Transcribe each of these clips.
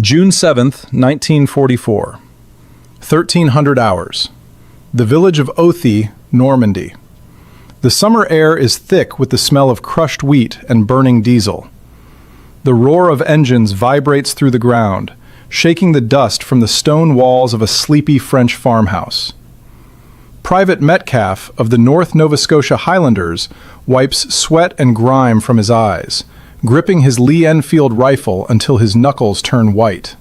June 7th, 1944. 1300 hours. The village of Authie, Normandy. The summer air is thick with the smell of crushed wheat and burning diesel. The roar of engines vibrates through the ground, shaking the dust from the stone walls of a sleepy French farmhouse. Private Metcalfe of the North Nova Scotia Highlanders wipes sweat and grime from his eyes, gripping his Lee Enfield rifle until his knuckles turn white.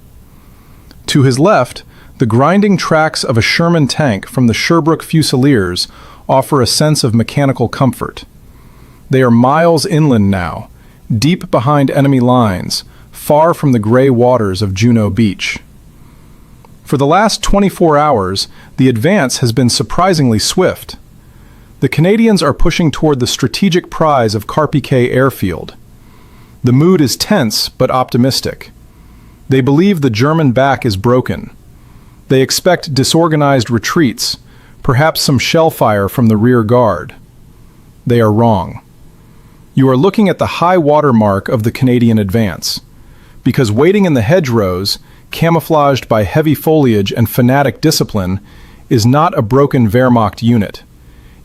To his left, the grinding tracks of a Sherman tank from the Sherbrooke Fusiliers offer a sense of mechanical comfort. They are miles inland now, deep behind enemy lines, far from the gray waters of Juno Beach. For the last 24 hours, the advance has been surprisingly swift. The Canadians are pushing toward the strategic prize of Carpiquet Airfield. The mood is tense but optimistic. They believe the German back is broken. They expect disorganized retreats, perhaps some shell fire from the rear guard. They are wrong. You are looking at the high water mark of the Canadian advance, because waiting in the hedgerows, camouflaged by heavy foliage and fanatic discipline, is not a broken Wehrmacht unit.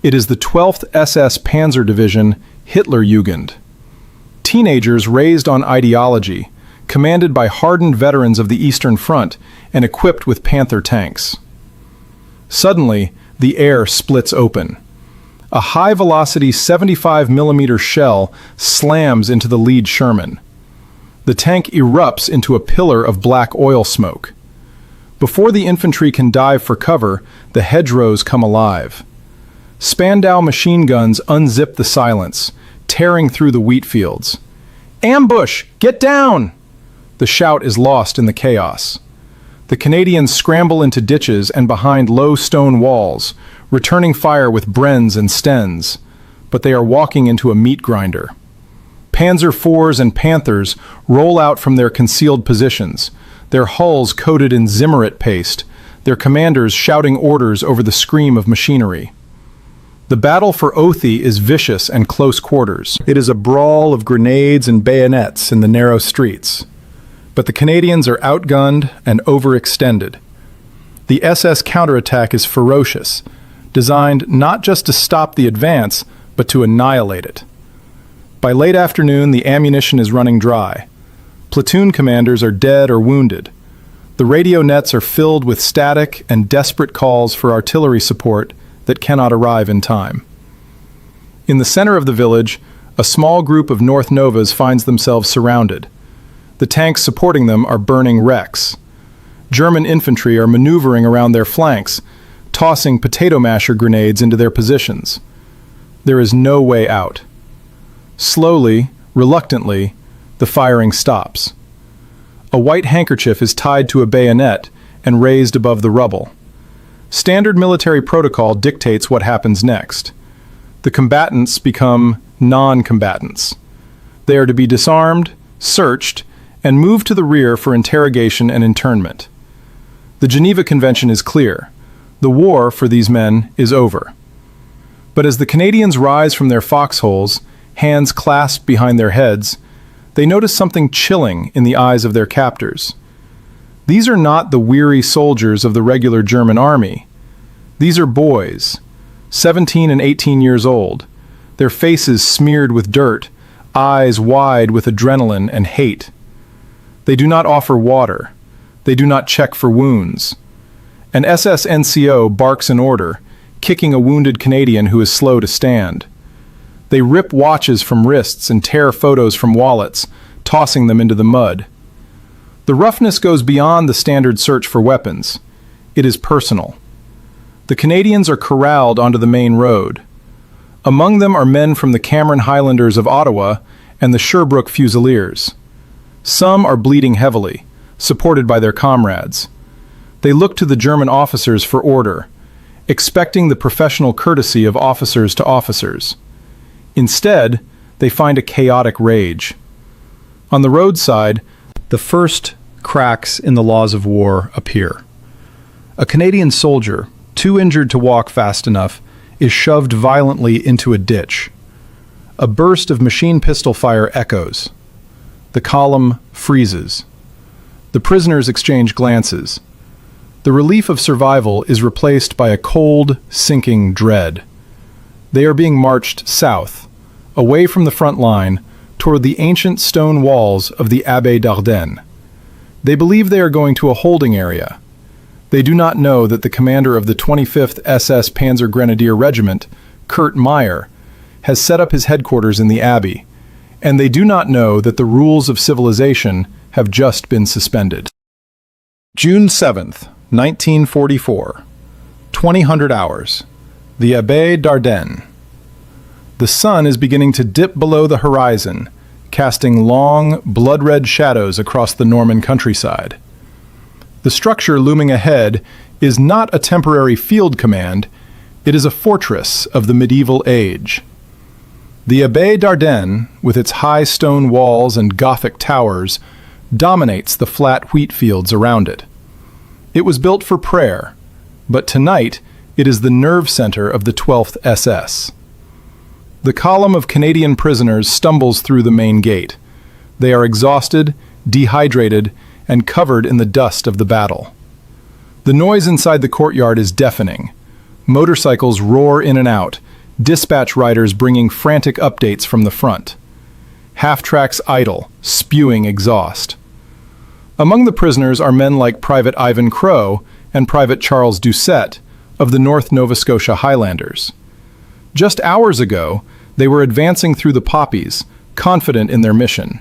It is the 12th SS Panzer Division Hitlerjugend. Teenagers raised on ideology, commanded by hardened veterans of the Eastern Front and equipped with Panther tanks. Suddenly, the air splits open. A high-velocity 75mm shell slams into the lead Sherman. The tank erupts into a pillar of black oil smoke. Before the infantry can dive for cover, the hedgerows come alive. Spandau machine guns unzip the silence, tearing through the wheat fields. "Ambush! Get down!" The shout is lost in the chaos. The Canadians scramble into ditches and behind low stone walls, returning fire with Brens and Stens, but they are walking into a meat grinder. Panzer IVs and Panthers roll out from their concealed positions, their hulls coated in Zimmerit paste, their commanders shouting orders over the scream of machinery. The battle for Authie is vicious and close quarters. It is a brawl of grenades and bayonets in the narrow streets. But the Canadians are outgunned and overextended. The SS counterattack is ferocious, designed not just to stop the advance, but to annihilate it. By late afternoon, the ammunition is running dry. Platoon commanders are dead or wounded. The radio nets are filled with static and desperate calls for artillery support that cannot arrive in time. In the center of the village, a small group of North Novas finds themselves surrounded. The tanks supporting them are burning wrecks. German infantry are maneuvering around their flanks, tossing potato masher grenades into their positions. There is no way out. Slowly, reluctantly, the firing stops. A white handkerchief is tied to a bayonet and raised above the rubble. Standard military protocol dictates what happens next. The combatants become non-combatants. They are to be disarmed, searched, and moved to the rear for interrogation and internment. The Geneva Convention is clear. The war for these men is over. But as the Canadians rise from their foxholes, hands clasped behind their heads, they notice something chilling in the eyes of their captors. These are not the weary soldiers of the regular German army. These are boys, 17 and 18 years old, their faces smeared with dirt, eyes wide with adrenaline and hate. They do not offer water. They do not check for wounds. An SS NCO barks an order, kicking a wounded Canadian who is slow to stand. They rip watches from wrists and tear photos from wallets, tossing them into the mud. The roughness goes beyond the standard search for weapons. It is personal. The Canadians are corralled onto the main road. Among them are men from the Cameron Highlanders of Ottawa and the Sherbrooke Fusiliers. Some are bleeding heavily, supported by their comrades. They look to the German officers for order, expecting the professional courtesy of officers to officers. Instead, they find a chaotic rage. On the roadside, the first cracks in the laws of war appear. A Canadian soldier, too injured to walk fast enough, is shoved violently into a ditch. A burst of machine pistol fire echoes. The column freezes. The prisoners exchange glances. The relief of survival is replaced by a cold, sinking dread. They are being marched south, away from the front line, toward the ancient stone walls of the Abbaye d'Ardennes. They believe they are going to a holding area. They do not know that the commander of the 25th SS Panzer Grenadier Regiment, Kurt Meyer, has set up his headquarters in the Abbey, and they do not know that the rules of civilization have just been suspended. June 7th, 1944. 2000 hours. The Abbaye d'Ardennes. The sun is beginning to dip below the horizon, casting long, blood-red shadows across the Norman countryside. The structure looming ahead is not a temporary field command, it is a fortress of the medieval age. The Abbaye d'Ardennes, with its high stone walls and Gothic towers, dominates the flat wheat fields around it. It was built for prayer, but tonight it is the nerve center of the 12th SS. The column of Canadian prisoners stumbles through the main gate. They are exhausted, dehydrated, and covered in the dust of the battle. The noise inside the courtyard is deafening. Motorcycles roar in and out, dispatch riders bringing frantic updates from the front. Half-tracks idle, spewing exhaust. Among the prisoners are men like Private Ivan Crowe and Private Charles Doucette of the North Nova Scotia Highlanders. Just hours ago, they were advancing through the poppies, confident in their mission.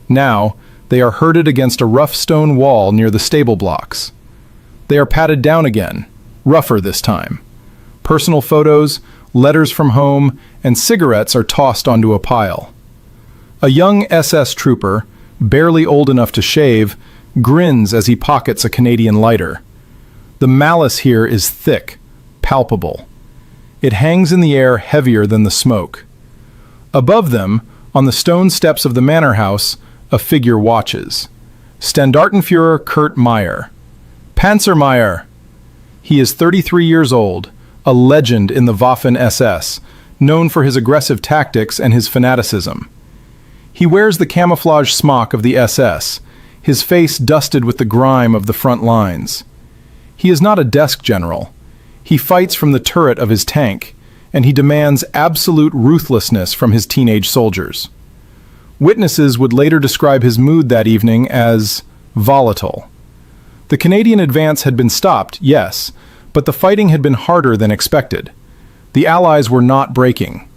Now, they are herded against a rough stone wall near the stable blocks. They are patted down again, rougher this time. Personal photos, letters from home, and cigarettes are tossed onto a pile. A young SS trooper, barely old enough to shave, grins as he pockets a Canadian lighter. The malice here is thick, palpable. It hangs in the air heavier than the smoke. Above them, on the stone steps of the manor house, a figure watches. Standartenführer Kurt Meyer. Panzermeyer! He is 33 years old, a legend in the Waffen-SS, known for his aggressive tactics and his fanaticism. He wears the camouflage smock of the SS, his face dusted with the grime of the front lines. He is not a desk general. He fights from the turret of his tank, and he demands absolute ruthlessness from his teenage soldiers. Witnesses would later describe his mood that evening as volatile. The Canadian advance had been stopped, yes, but the fighting had been harder than expected. The Allies were not breaking.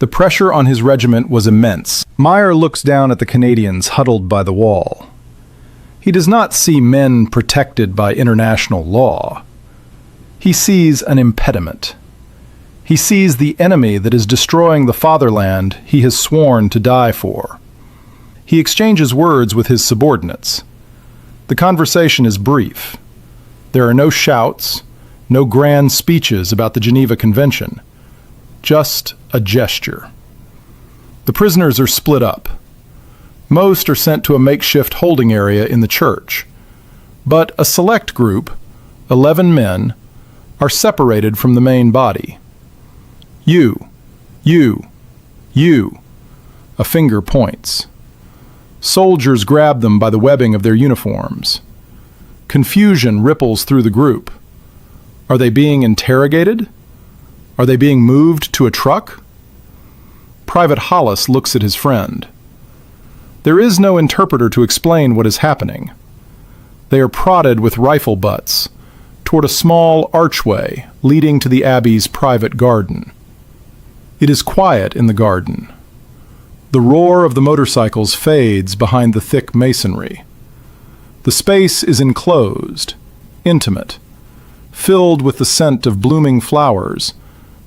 The pressure on his regiment was immense. Meyer looks down at the Canadians huddled by the wall. He does not see men protected by international law. He sees an impediment. He sees the enemy that is destroying the fatherland he has sworn to die for. He exchanges words with his subordinates. The conversation is brief. There are no shouts, no grand speeches about the Geneva Convention. Just a gesture. The prisoners are split up. Most are sent to a makeshift holding area in the church. But a select group, 11 men, are separated from the main body. You, a finger points. Soldiers grab them by the webbing of their uniforms. Confusion ripples through the group. Are they being interrogated? Are they being moved to a truck? Private Hollis looks at his friend. There is no interpreter to explain what is happening. They are prodded with rifle butts toward a small archway leading to the Abbey's private garden. It is quiet in the garden. The roar of the motorcycles fades behind the thick masonry. The space is enclosed, intimate, filled with the scent of blooming flowers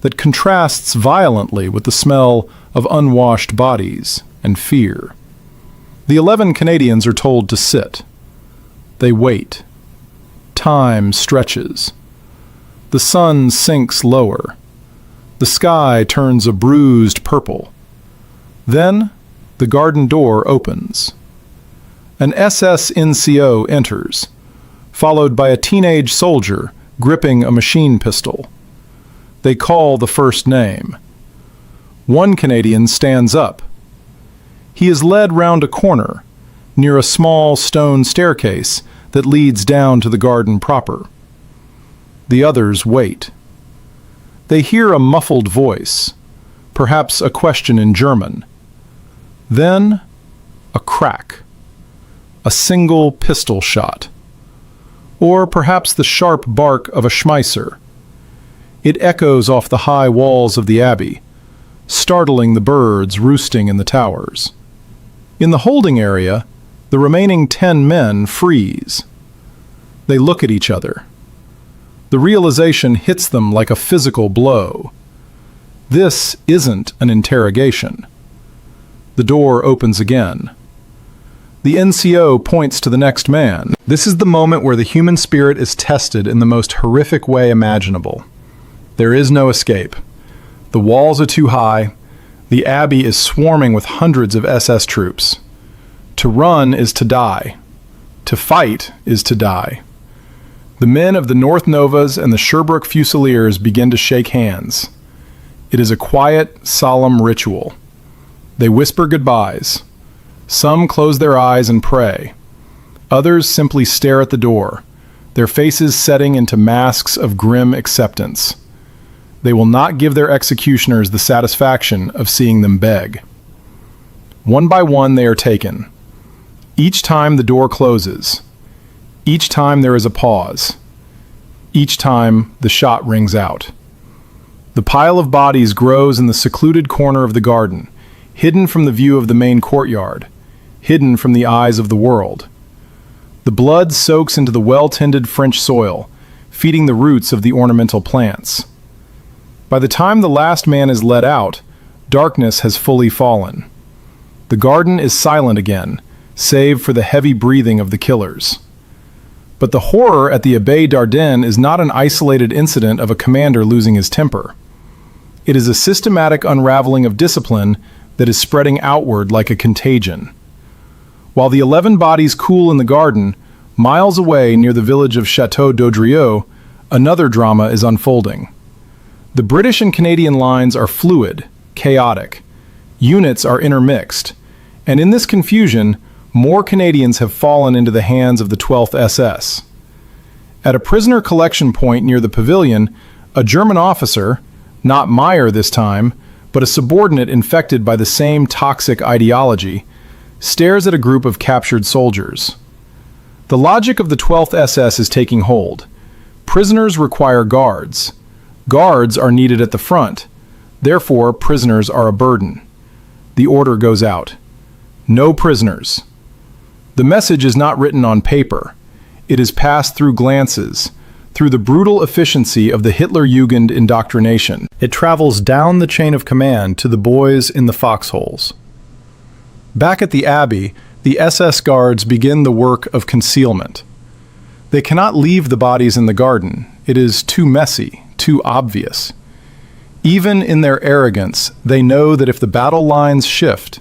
that contrasts violently with the smell of unwashed bodies and fear. The 11 Canadians are told to sit. They wait. Time stretches. The sun sinks lower. The sky turns a bruised purple. Then the garden door opens. An SS NCO enters, followed by a teenage soldier gripping a machine pistol. They call the first name. One Canadian stands up. He is led round a corner, near a small stone staircase that leads down to the garden proper. The others wait. They hear a muffled voice, perhaps a question in German. Then, a crack. A single pistol shot. Or perhaps the sharp bark of a Schmeisser. It echoes off the high walls of the abbey, startling the birds roosting in the towers. In the holding area, the remaining 10 men freeze. They look at each other. The realization hits them like a physical blow. This isn't an interrogation. The door opens again. The NCO points to the next man. This is the moment where the human spirit is tested in the most horrific way imaginable. There is no escape. The walls are too high. The abbey is swarming with hundreds of SS troops. To run is to die. To fight is to die. The men of the North Novas and the Sherbrooke Fusiliers begin to shake hands. It is a quiet, solemn ritual. They whisper goodbyes. Some close their eyes and pray. Others simply stare at the door, their faces setting into masks of grim acceptance. They will not give their executioners the satisfaction of seeing them beg. One by one they are taken. Each time the door closes. Each time there is a pause. Each time the shot rings out. The pile of bodies grows in the secluded corner of the garden, hidden from the view of the main courtyard, hidden from the eyes of the world. The blood soaks into the well-tended French soil, feeding the roots of the ornamental plants. By the time the last man is let out, darkness has fully fallen. The garden is silent again, save for the heavy breathing of the killers. But the horror at the Abbaye d'Ardenne is not an isolated incident of a commander losing his temper. It is a systematic unraveling of discipline that is spreading outward like a contagion. While the 11 bodies cool in the garden, miles away near the village of Château d'Audrieux, another drama is unfolding. The British and Canadian lines are fluid, chaotic. Units are intermixed, and in this confusion, more Canadians have fallen into the hands of the 12th SS. At a prisoner collection point near the pavilion, a German officer, not Meyer this time, but a subordinate infected by the same toxic ideology, stares at a group of captured soldiers. The logic of the 12th SS is taking hold. Prisoners require guards. Guards are needed at the front. Therefore, prisoners are a burden. The order goes out. No prisoners. The message is not written on paper. It is passed through glances, through the brutal efficiency of the Hitler-Jugend indoctrination. It travels down the chain of command to the boys in the foxholes. Back at the Abbey, the SS guards begin the work of concealment. They cannot leave the bodies in the garden. It is too messy, too obvious. Even in their arrogance, they know that if the battle lines shift,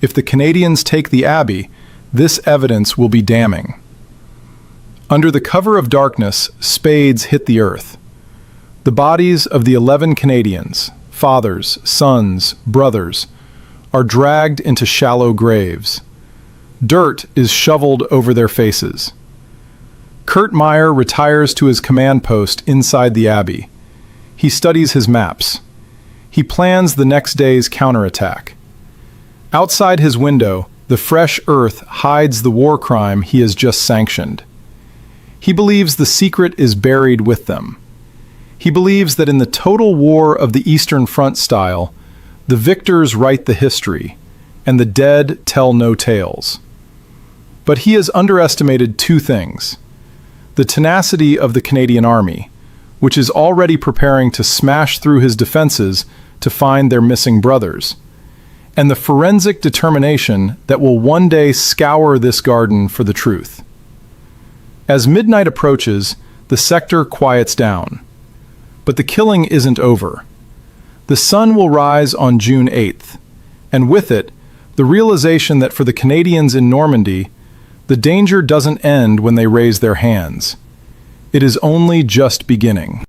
if the Canadians take the Abbey, this evidence will be damning. Under the cover of darkness, spades hit the earth. The bodies of the 11 Canadians, fathers, sons, brothers, are dragged into shallow graves. Dirt is shoveled over their faces. Kurt Meyer retires to his command post inside the Abbey. He studies his maps. He plans the next day's counterattack. Outside his window, the fresh earth hides the war crime he has just sanctioned. He believes the secret is buried with them. He believes that in the total war of the Eastern Front style, the victors write the history, and the dead tell no tales. But he has underestimated two things: the tenacity of the Canadian Army, which is already preparing to smash through his defenses to find their missing brothers, and the forensic determination that will one day scour this garden for the truth. As midnight approaches, the sector quiets down. But the killing isn't over. The sun will rise on June 8th, and with it, the realization that for the Canadians in Normandy, the danger doesn't end when they raise their hands. It is only just beginning.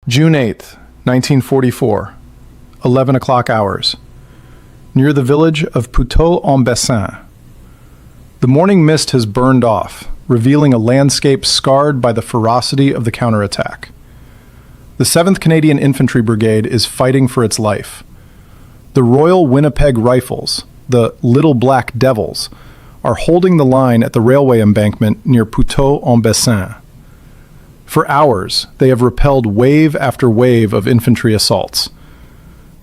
June 8th, 1944, 11 o'clock hours. Near the village of Puteaux-en-Bessin. The morning mist has burned off, revealing a landscape scarred by the ferocity of the counterattack. The 7th Canadian Infantry Brigade is fighting for its life. The Royal Winnipeg Rifles, the Little Black Devils, are holding the line at the railway embankment near Puteaux-en-Bessin. For hours, they have repelled wave after wave of infantry assaults.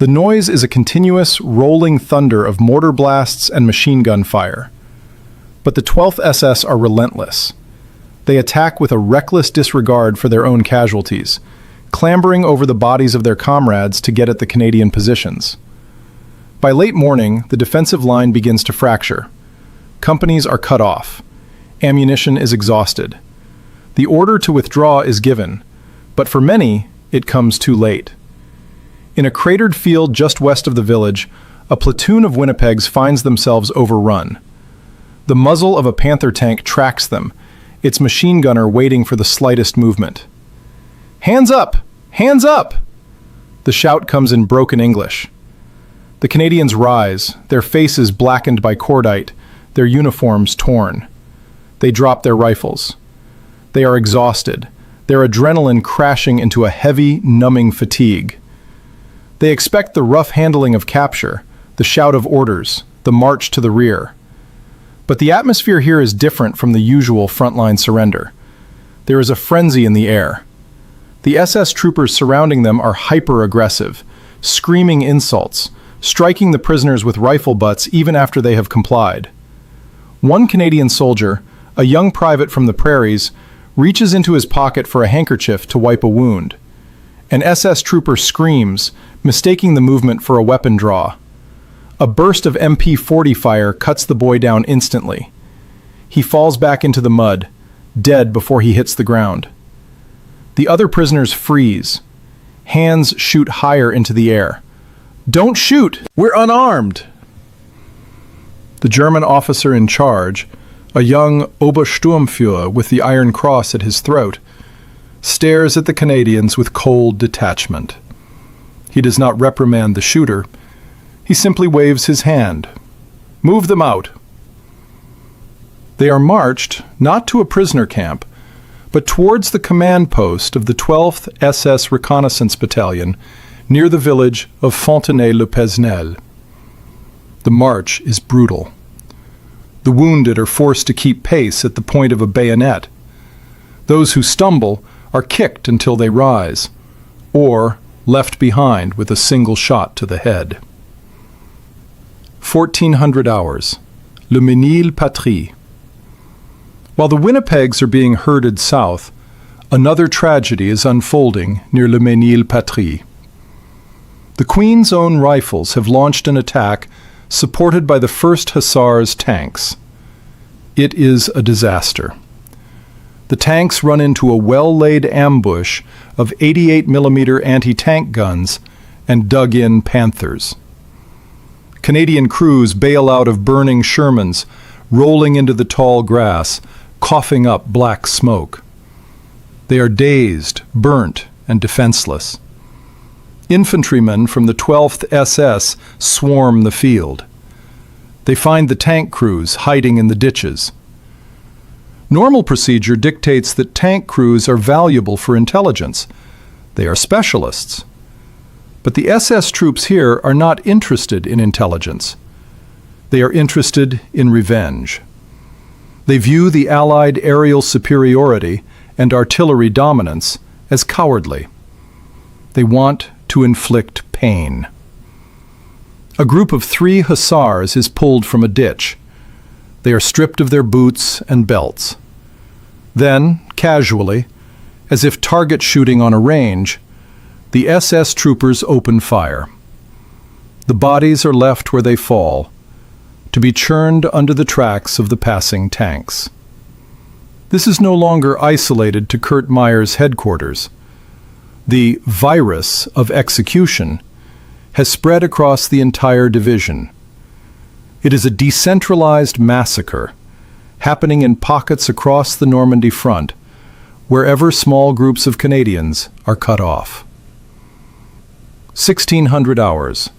The noise is a continuous, rolling thunder of mortar blasts and machine gun fire. But the 12th SS are relentless. They attack with a reckless disregard for their own casualties, clambering over the bodies of their comrades to get at the Canadian positions. By late morning, the defensive line begins to fracture. Companies are cut off. Ammunition is exhausted. The order to withdraw is given, but for many, it comes too late. In a cratered field just west of the village, a platoon of Winnipegs finds themselves overrun. The muzzle of a Panther tank tracks them, its machine gunner waiting for the slightest movement. "Hands up! Hands up!" The shout comes in broken English. The Canadians rise, their faces blackened by cordite, their uniforms torn. They drop their rifles. They are exhausted, their adrenaline crashing into a heavy, numbing fatigue. They expect the rough handling of capture, the shout of orders, the march to the rear. But the atmosphere here is different from the usual frontline surrender. There is a frenzy in the air. The SS troopers surrounding them are hyper-aggressive, screaming insults, striking the prisoners with rifle butts even after they have complied. One Canadian soldier, a young private from the prairies, reaches into his pocket for a handkerchief to wipe a wound. An SS trooper screams, mistaking the movement for a weapon draw. A burst of MP-40 fire cuts the boy down instantly. He falls back into the mud, dead before he hits the ground. The other prisoners freeze. Hands shoot higher into the air. "Don't shoot! We're unarmed!" The German officer in charge, a young Obersturmführer with the Iron Cross at his throat, stares at the Canadians with cold detachment. He does not reprimand the shooter. He simply waves his hand. "Move them out." They are marched not to a prisoner camp, but towards the command post of the 12th SS Reconnaissance Battalion near the village of Fontenay-le-Pesnel. The march is brutal. The wounded are forced to keep pace at the point of a bayonet. Those who stumble are kicked until they rise, or left behind with a single shot to the head. 1400 hours. Le Mesnil-Patrie. While the Winnipegs are being herded south, another tragedy is unfolding near Le Mesnil-Patrie. The Queen's Own Rifles have launched an attack supported by the 1st Hussars tanks. It is a disaster. The tanks run into a well-laid ambush of 88mm anti-tank guns and dug-in Panthers. Canadian crews bail out of burning Shermans, rolling into the tall grass, coughing up black smoke. They are dazed, burnt, and defenseless. Infantrymen from the 12th SS swarm the field. They find the tank crews hiding in the ditches. Normal procedure dictates that tank crews are valuable for intelligence. They are specialists. But the SS troops here are not interested in intelligence. They are interested in revenge. They view the Allied aerial superiority and artillery dominance as cowardly. They want to inflict pain. A group of 3 hussars is pulled from a ditch. They are stripped of their boots and belts. Then, casually, as if target shooting on a range, the SS troopers open fire. The bodies are left where they fall, to be churned under the tracks of the passing tanks. This is no longer isolated to Kurt Meyer's headquarters. The virus of execution has spread across the entire division. It is a decentralized massacre, happening in pockets across the Normandy front, wherever small groups of Canadians are cut off. 1600 hours.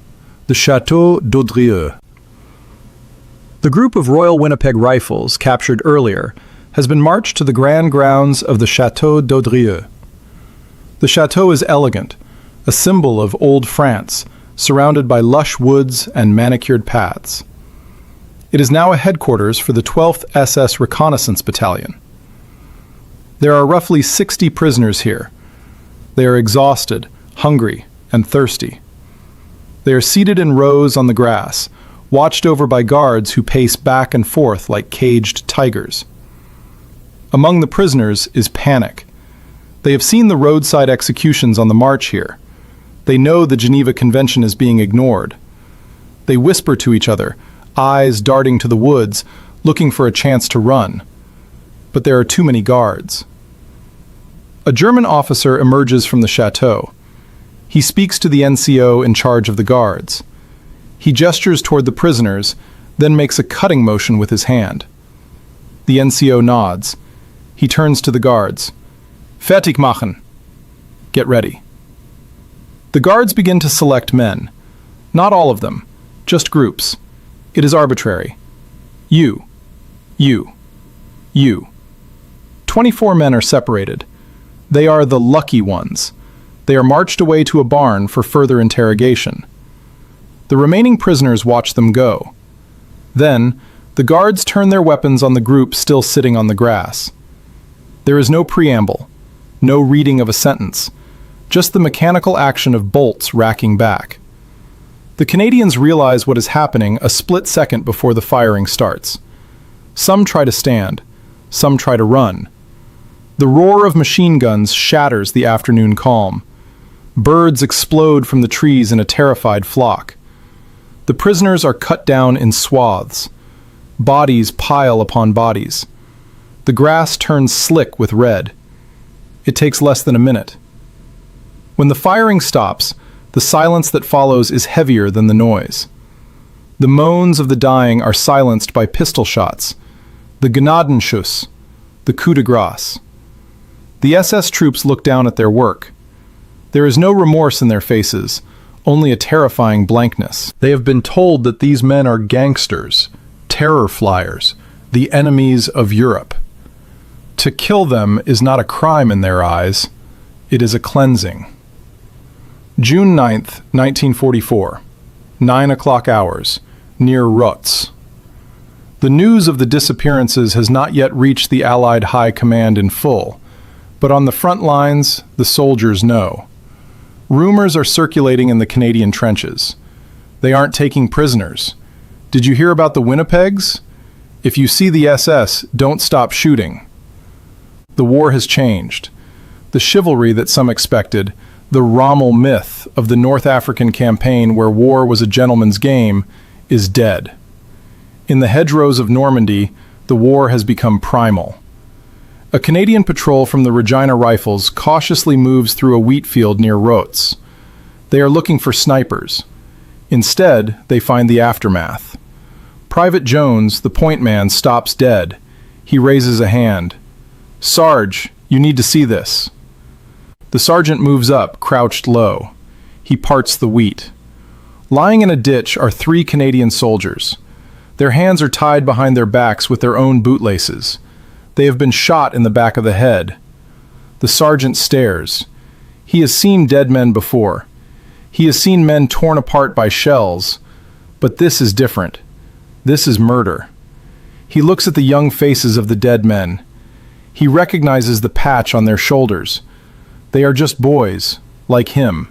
The Château d'Audrieux. The The group of Royal Winnipeg Rifles, captured earlier, has been marched to the grand grounds of the Château d'Audrieux. The chateau is elegant, a symbol of old France, surrounded by lush woods and manicured paths. It is now a headquarters for the 12th SS Reconnaissance Battalion. There are roughly 60 prisoners here. They are exhausted, hungry, and thirsty. They are seated in rows on the grass, watched over by guards who pace back and forth like caged tigers. Among the prisoners is panic. They have seen the roadside executions on the march here. They know the Geneva Convention is being ignored. They whisper to each other, eyes darting to the woods, looking for a chance to run. But there are too many guards. A German officer emerges from the chateau. He speaks to the NCO in charge of the guards. He gestures toward the prisoners, then makes a cutting motion with his hand. The NCO nods. He turns to the guards. Fertig machen. Get ready. The guards begin to select men. Not all of them, just groups. It is arbitrary. You. 24 men are separated. They are the lucky ones. They are marched away to a barn for further interrogation. The remaining prisoners watch them go. Then, the guards turn their weapons on the group still sitting on the grass. There is no preamble, no reading of a sentence, just the mechanical action of bolts racking back. The Canadians realize what is happening a split second before the firing starts. Some try to stand, some try to run. The roar of machine guns shatters the afternoon calm. Birds explode from the trees in a terrified flock. The prisoners are cut down in swaths. Bodies pile upon bodies. The grass turns slick with red. It takes less than a minute. When the firing stops, the silence that follows is heavier than the noise. The moans of the dying are silenced by pistol shots, the Gnadenschuss, the coup de grace. The SS troops look down at their work. There is no remorse in their faces, only a terrifying blankness. They have been told that these men are gangsters, terror flyers, the enemies of Europe. To kill them is not a crime in their eyes, it is a cleansing. June 9th, 1944, 9 o'clock hours, near Rotz. The news of the disappearances has not yet reached the Allied High Command in full, but on the front lines, the soldiers know. Rumors are circulating in the Canadian trenches. They aren't taking prisoners. Did you hear about the Winnipegs? If you see the SS, don't stop shooting. The war has changed. The chivalry that some expected, the Rommel myth of the North African campaign where war was a gentleman's game, is dead. In the hedgerows of Normandy, the war has become primal. A Canadian patrol from the Regina Rifles cautiously moves through a wheat field near Rotz. They are looking for snipers. Instead, they find the aftermath. Private Jones, the point man, stops dead. He raises a hand. "Sarge, you need to see this." The sergeant moves up, crouched low. He parts the wheat. Lying in a ditch are 3 Canadian soldiers. Their hands are tied behind their backs with their own bootlaces. They have been shot in the back of the head. The sergeant stares. He has seen dead men before. He has seen men torn apart by shells. But this is different. This is murder. He looks at the young faces of the dead men. He recognizes the patch on their shoulders. They are just boys, like him.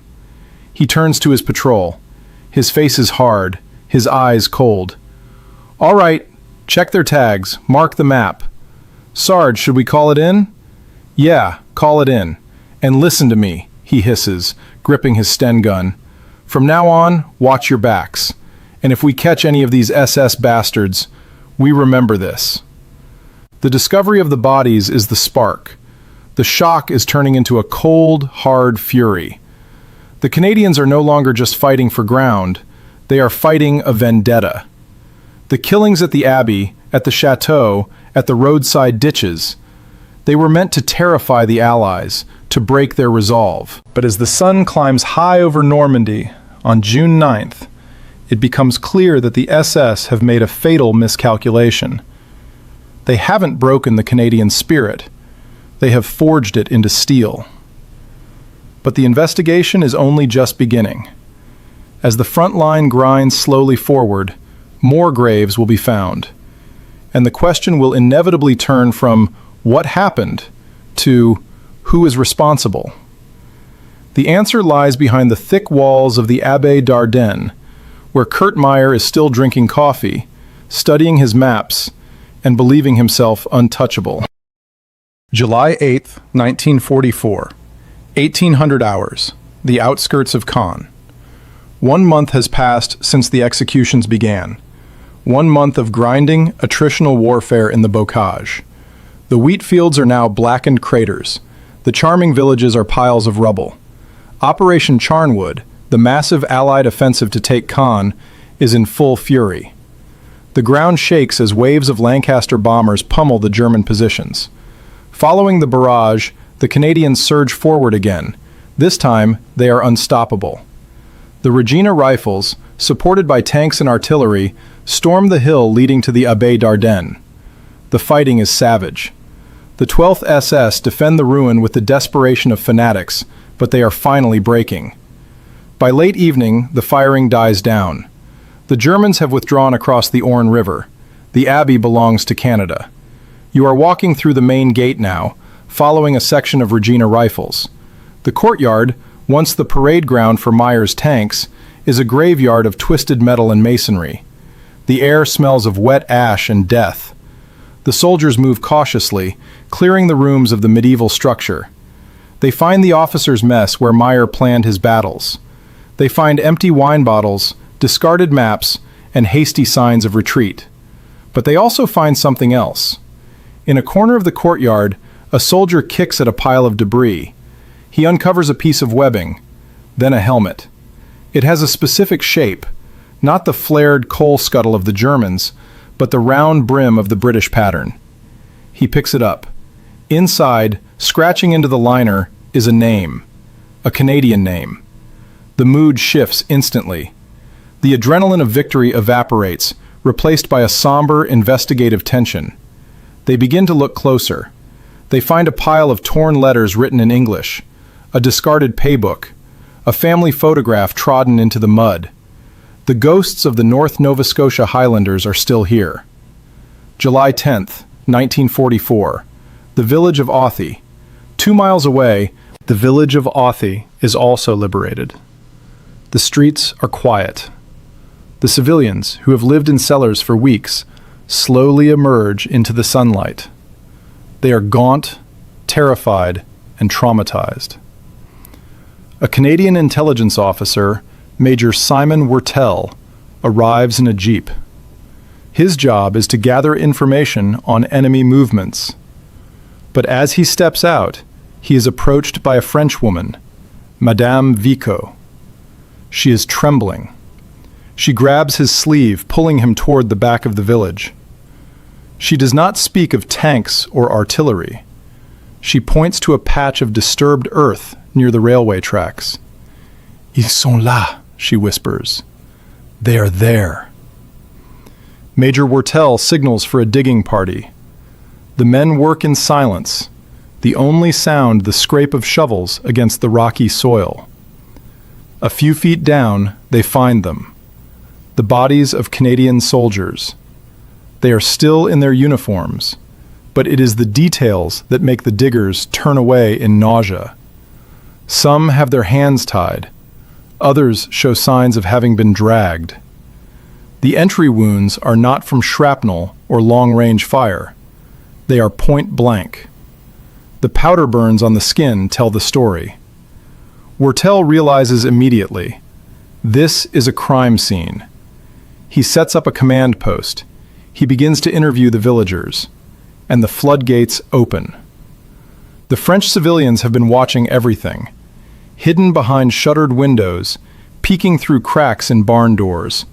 He turns to his patrol. His face is hard, his eyes cold. "All right, check their tags, mark the map. Sarge, should we call it in?" "Yeah, call it in. And listen to me," he hisses, gripping his Sten gun. "From now on, watch your backs. And if we catch any of these SS bastards, we remember this." The discovery of the bodies is the spark. The shock is turning into a cold, hard fury. The Canadians are no longer just fighting for ground. They are fighting a vendetta. The killings at the Abbey, at the chateau, at the roadside ditches, they were meant to terrify the Allies, to break their resolve. But as the sun climbs high over Normandy on June 9th, it becomes clear that the SS have made a fatal miscalculation. They haven't broken the Canadian spirit. They have forged it into steel. But the investigation is only just beginning. As the front line grinds slowly forward, more graves will be found. And the question will inevitably turn from what happened to who is responsible. The answer lies behind the thick walls of the Abbaye d'Ardenne, where Kurt Meyer is still drinking coffee, studying his maps, and believing himself untouchable. July 8th, 1944. 1800 hours. The outskirts of Caen. 1 month has passed since the executions began. 1 month of grinding, attritional warfare in the bocage. The wheat fields are now blackened craters. The charming villages are piles of rubble. Operation Charnwood, the massive Allied offensive to take Caen, is in full fury. The ground shakes as waves of Lancaster bombers pummel the German positions. Following the barrage, the Canadians surge forward again. This time, they are unstoppable. The Regina Rifles, supported by tanks and artillery, storm the hill leading to the Abbaye d'Ardenne. The fighting is savage. The 12th SS defend the ruin with the desperation of fanatics, but they are finally breaking. By late evening, the firing dies down. The Germans have withdrawn across the Orne River. The abbey belongs to Canada. You are walking through the main gate now, following a section of Regina Rifles. The courtyard, once the parade ground for Meyer's tanks, is a graveyard of twisted metal and masonry. The air smells of wet ash and death. The soldiers move cautiously, clearing the rooms of the medieval structure. They find the officers' mess where Meyer planned his battles. They find empty wine bottles, discarded maps, and hasty signs of retreat. But they also find something else. In a corner of the courtyard, a soldier kicks at a pile of debris. He uncovers a piece of webbing, then a helmet. It has a specific shape, not the flared coal scuttle of the Germans, but the round brim of the British pattern. He picks it up. Inside, scratching into the liner, is a name. A Canadian name. The mood shifts instantly. The adrenaline of victory evaporates, replaced by a somber, investigative tension. They begin to look closer. They find a pile of torn letters written in English, a discarded paybook, a family photograph trodden into the mud. The ghosts of the North Nova Scotia Highlanders are still here. July 10th, 1944. The village of Authie. 2 miles away, the village of Authie is also liberated. The streets are quiet. The civilians, who have lived in cellars for weeks, slowly emerge into the sunlight. They are gaunt, terrified, and traumatized. A Canadian intelligence officer, Major Simon Wurtele, arrives in a jeep. His job is to gather information on enemy movements. But as he steps out, he is approached by a Frenchwoman, Madame Vico. She is trembling. She grabs his sleeve, pulling him toward the back of the village. She does not speak of tanks or artillery. She points to a patch of disturbed earth near the railway tracks. Ils sont là, she whispers. They are there. Major Wurtele signals for a digging party. The men work in silence, the only sound the scrape of shovels against the rocky soil. A few feet down, they find them. The bodies of Canadian soldiers. They are still in their uniforms, but it is the details that make the diggers turn away in nausea. Some have their hands tied. Others show signs of having been dragged. The entry wounds are not from shrapnel or long-range fire. They are point blank. The powder burns on the skin tell the story. Wurtele realizes immediately, this is a crime scene. He sets up a command post. He begins to interview the villagers, and the floodgates open. The French civilians have been watching everything, hidden behind shuttered windows, peeking through cracks in barn doors.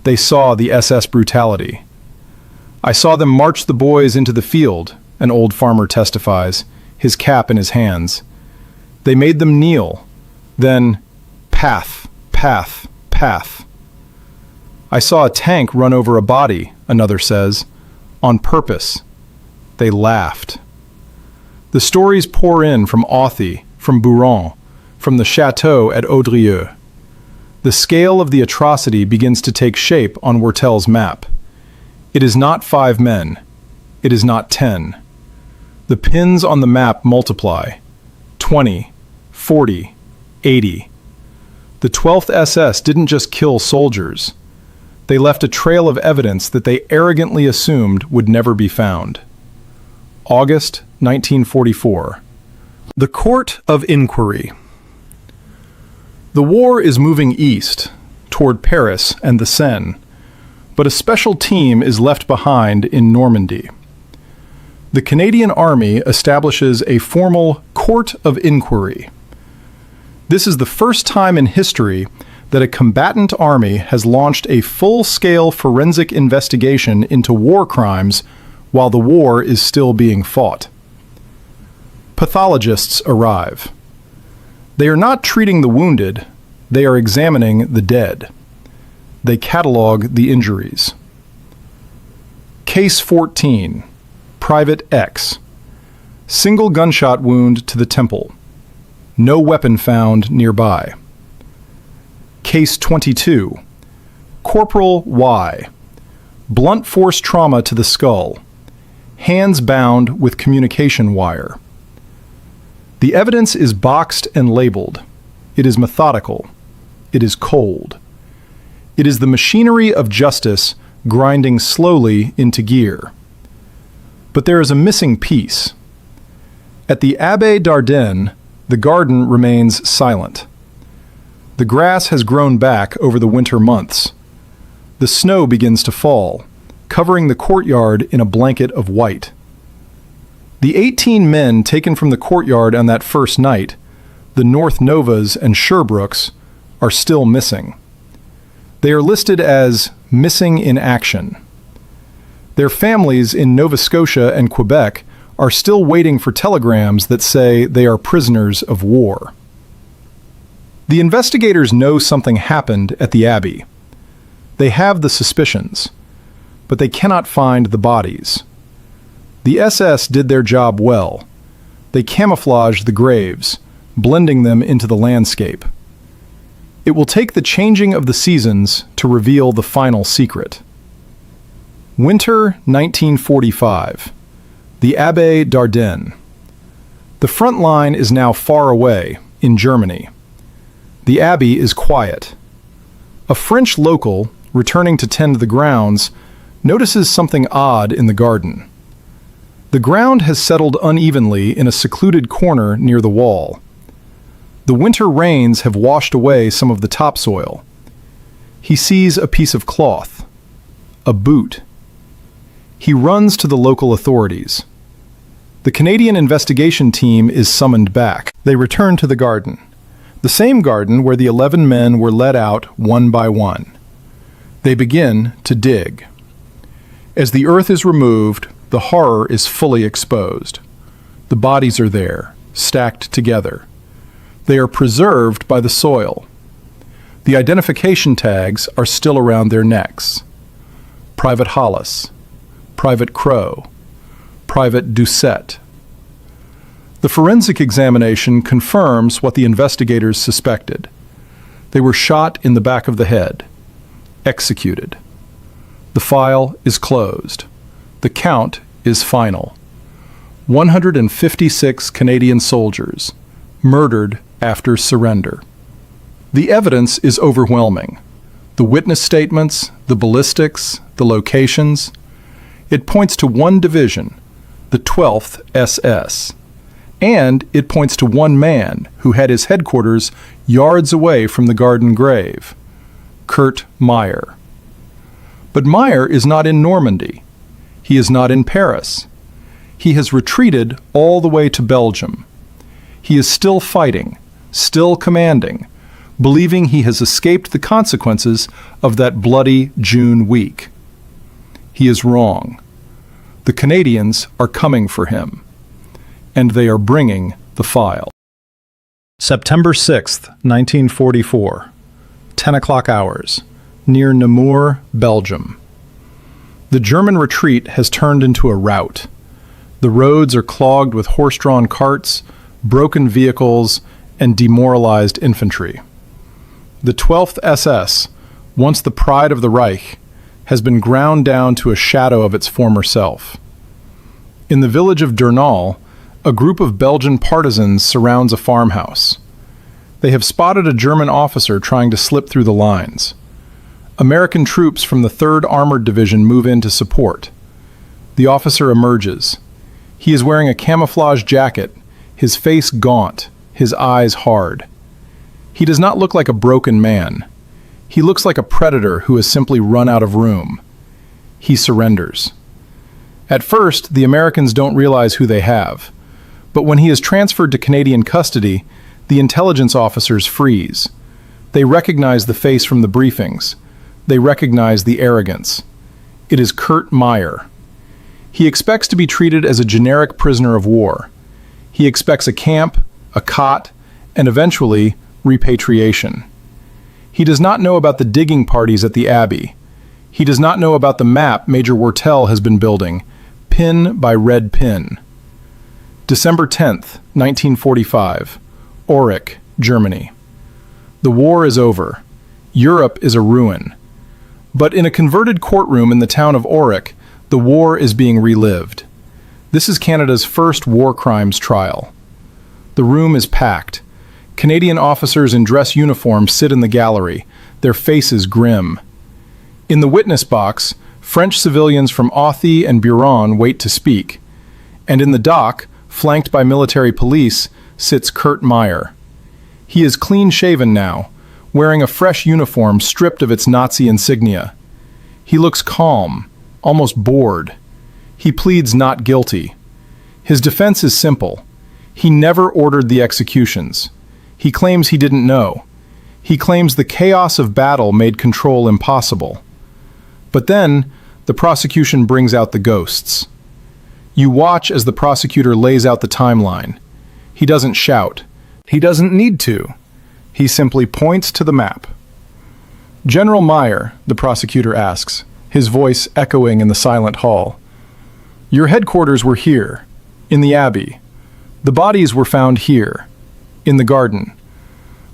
They saw the SS brutality. I saw them march the boys into the field, an old farmer testifies, his cap in his hands. They made them kneel, then path, path, path. I saw a tank run over a body, another says. On purpose. They laughed. The stories pour in from Authie, from Bouron, from the chateau at Audrieux. The scale of the atrocity begins to take shape on Wortel's map. It is not 5 men. It is not 10. The pins on the map multiply. 20, 40, 80. The 12th SS didn't just kill soldiers. They left a trail of evidence that they arrogantly assumed would never be found. August 1944. The Court of Inquiry. The war is moving east, toward Paris and the Seine, but a special team is left behind in Normandy. The Canadian Army establishes a formal Court of Inquiry. This is the first time in history that a combatant army has launched a full-scale forensic investigation into war crimes while the war is still being fought. Pathologists arrive. They are not treating the wounded, they are examining the dead. They catalog the injuries. Case 14. Private X. Single gunshot wound to the temple. No weapon found nearby. Case 22. Corporal Y. Blunt force trauma to the skull. Hands bound with communication wire. The evidence is boxed and labeled. It is methodical. It is cold. It is the machinery of justice grinding slowly into gear. But there is a missing piece. At the Abbaye d'Ardenne, the garden remains silent. The grass has grown back over the winter months. The snow begins to fall, covering the courtyard in a blanket of white. The 18 men taken from the courtyard on that first night, the North Novas and Sherbrooks, are still missing. They are listed as missing in action. Their families in Nova Scotia and Quebec are still waiting for telegrams that say they are prisoners of war. The investigators know something happened at the Abbey. They have the suspicions, but they cannot find the bodies. The SS did their job well. They camouflaged the graves, blending them into the landscape. It will take the changing of the seasons to reveal the final secret. Winter 1945. The Abbaye d'Ardenne. The front line is now far away, in Germany. The abbey is quiet. A French local, returning to tend the grounds, notices something odd in the garden. The ground has settled unevenly in a secluded corner near the wall. The winter rains have washed away some of the topsoil. He sees a piece of cloth, a boot. He runs to the local authorities. The Canadian investigation team is summoned back. They return to the garden, the same garden where the 11 men were led out one by one. They begin to dig. As the earth is removed, the horror is fully exposed. The bodies are there, stacked together. They are preserved by the soil. The identification tags are still around their necks. Private Hollis, Private Crow, Private Doucette. The forensic examination confirms what the investigators suspected. They were shot in the back of the head, executed. The file is closed. The count is final. 156 Canadian soldiers, murdered after surrender. The evidence is overwhelming. The witness statements, the ballistics, the locations. It points to one division, the 12th SS. And it points to one man who had his headquarters yards away from the garden grave, Kurt Meyer. But Meyer is not in Normandy. He is not in Paris. He has retreated all the way to Belgium. He is still fighting, still commanding, believing he has escaped the consequences of that bloody June week. He is wrong. The Canadians are coming for him, and they are bringing the file. September 6th, 1944, 10 o'clock hours, near Namur, Belgium. The German retreat has turned into a rout. The roads are clogged with horse-drawn carts, broken vehicles, and demoralized infantry. The 12th SS, once the pride of the Reich, has been ground down to a shadow of its former self. In the village of Durnal, a group of Belgian partisans surrounds a farmhouse. They have spotted a German officer trying to slip through the lines. American troops from the 3rd Armored Division move in to support. The officer emerges. He is wearing a camouflage jacket, his face gaunt, his eyes hard. He does not look like a broken man. He looks like a predator who has simply run out of room. He surrenders. At first, the Americans don't realize who they have. But when he is transferred to Canadian custody, the intelligence officers freeze. They recognize the face from the briefings. They recognize the arrogance. It is Kurt Meyer. He expects to be treated as a generic prisoner of war. He expects a camp, a cot, and eventually repatriation. He does not know about the digging parties at the Abbey. He does not know about the map Major Wortel has been building, pin by red pin. December 10th, 1945, Aurich, Germany. The war is over. Europe is a ruin. But in a converted courtroom in the town of Aurich, the war is being relived. This is Canada's first war crimes trial. The room is packed. Canadian officers in dress uniform sit in the gallery, their faces grim. In the witness box, French civilians from Authie and Buron wait to speak. And in the dock, flanked by military police, sits Kurt Meyer. He is clean-shaven now, wearing a fresh uniform stripped of its Nazi insignia. He looks calm, almost bored. He pleads not guilty. His defense is simple. He never ordered the executions. He claims he didn't know. He claims the chaos of battle made control impossible. But then, the prosecution brings out the ghosts. You watch as the prosecutor lays out the timeline. He doesn't shout. He doesn't need to. He simply points to the map. General Meyer, the prosecutor asks, his voice echoing in the silent hall. Your headquarters were here, in the Abbey. The bodies were found here, in the garden.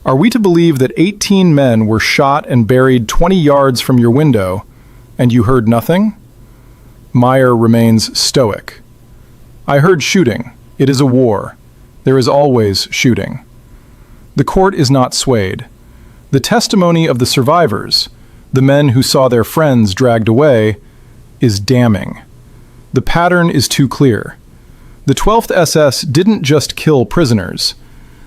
Are we to believe that 18 men were shot and buried 20 yards from your window, and you heard nothing? Meyer remains stoic. I heard shooting. It is a war. There is always shooting. The court is not swayed. The testimony of the survivors, the men who saw their friends dragged away, is damning. The pattern is too clear. The 12th SS didn't just kill prisoners.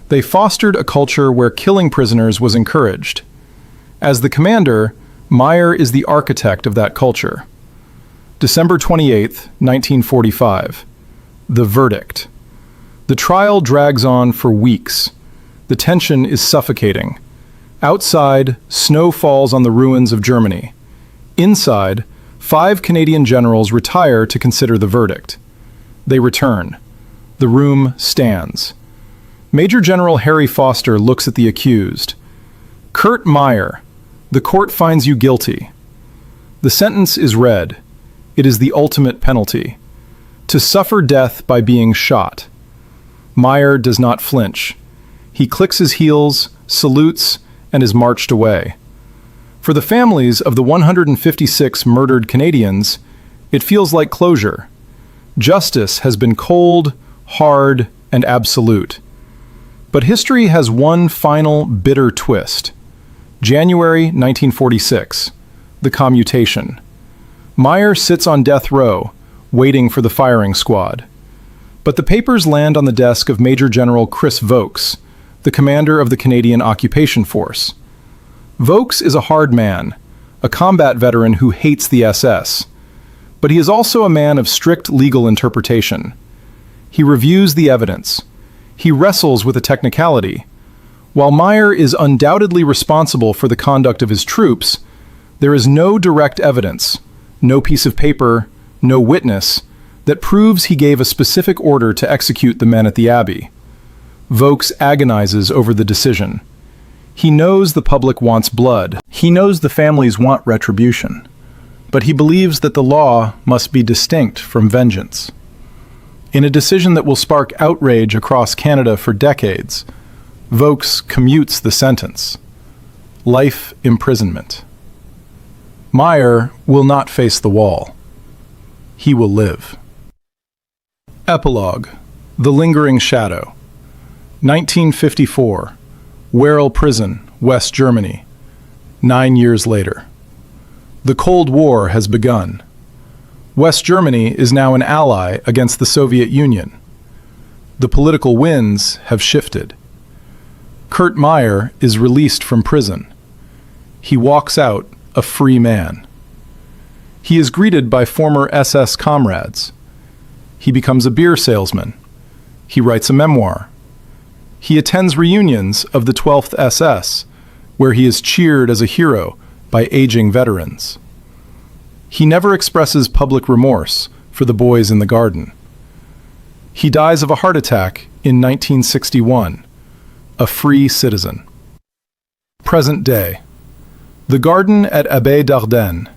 They fostered a culture where killing prisoners was encouraged. As the commander, Meyer is the architect of that culture. December 28, 1945. The verdict. The trial drags on for weeks. The tension is suffocating. Outside, snow falls on the ruins of Germany. Inside, 5 Canadian generals retire to consider the verdict. They return. The room stands. Major General Harry Foster looks at the accused. Kurt Meyer, the court finds you guilty. The sentence is read. It is the ultimate penalty. To suffer death by being shot. Meyer does not flinch. He clicks his heels, salutes, and is marched away. For the families of the 156 murdered Canadians, it feels like closure. Justice has been cold, hard, and absolute. But history has one final bitter twist. January 1946, the commutation. Meyer sits on death row, waiting for the firing squad. But the papers land on the desk of Major General Chris Vokes, the commander of the Canadian Occupation Force. Vokes is a hard man, a combat veteran who hates the SS. But he is also a man of strict legal interpretation. He reviews the evidence. He wrestles with a technicality. While Meyer is undoubtedly responsible for the conduct of his troops, there is no direct evidence, no piece of paper, no witness, that proves he gave a specific order to execute the men at the Abbey. Vokes agonizes over the decision. He knows the public wants blood. He knows the families want retribution. But he believes that the law must be distinct from vengeance. In a decision that will spark outrage across Canada for decades, Vokes commutes the sentence: life imprisonment. Meyer will not face the wall. He will live. Epilogue: The Lingering Shadow. 1954. Werrell Prison, West Germany. 9 years later. The Cold War has begun. West Germany is now an ally against the Soviet Union. The political winds have shifted. Kurt Meyer is released from prison. He walks out a free man. He is greeted by former SS comrades. He becomes a beer salesman. He writes a memoir. He attends reunions of the 12th SS, where he is cheered as a hero by aging veterans. He never expresses public remorse for the boys in the garden. He dies of a heart attack in 1961, a free citizen. Present day. The garden at Abbaye d'Ardenne.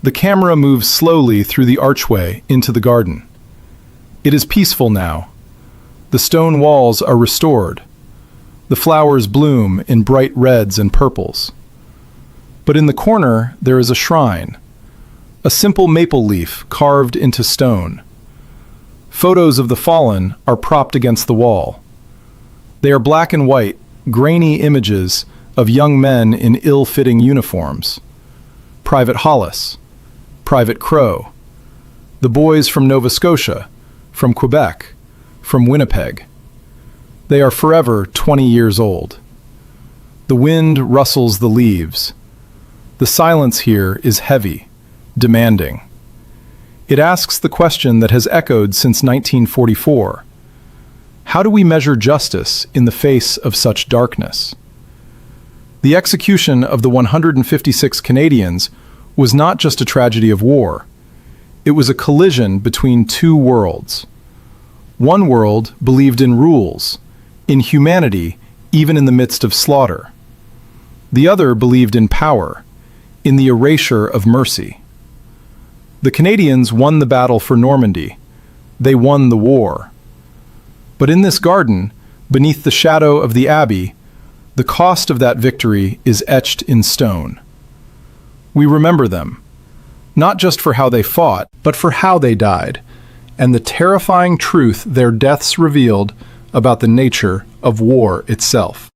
The camera moves slowly through the archway into the garden. It is peaceful now. The stone walls are restored. The flowers bloom in bright reds and purples. But in the corner there is a shrine, a simple maple leaf carved into stone. Photos of the fallen are propped against the wall. They are black and white, grainy images of young men in ill-fitting uniforms. Private Hollis, Private Crow, the boys from Nova Scotia, from Quebec, from Winnipeg. They are forever 20 years old. The wind rustles the leaves. The silence here is heavy, demanding. It asks the question that has echoed since 1944. How do we measure justice in the face of such darkness? The execution of the 156 Canadians was not just a tragedy of war. It was a collision between two worlds. One world believed in rules, in humanity, even in the midst of slaughter. The other believed in power, in the erasure of mercy. The Canadians won the battle for Normandy. They won the war. But in this garden, beneath the shadow of the Abbey, the cost of that victory is etched in stone. We remember them, not just for how they fought, but for how they died, and the terrifying truth their deaths revealed about the nature of war itself.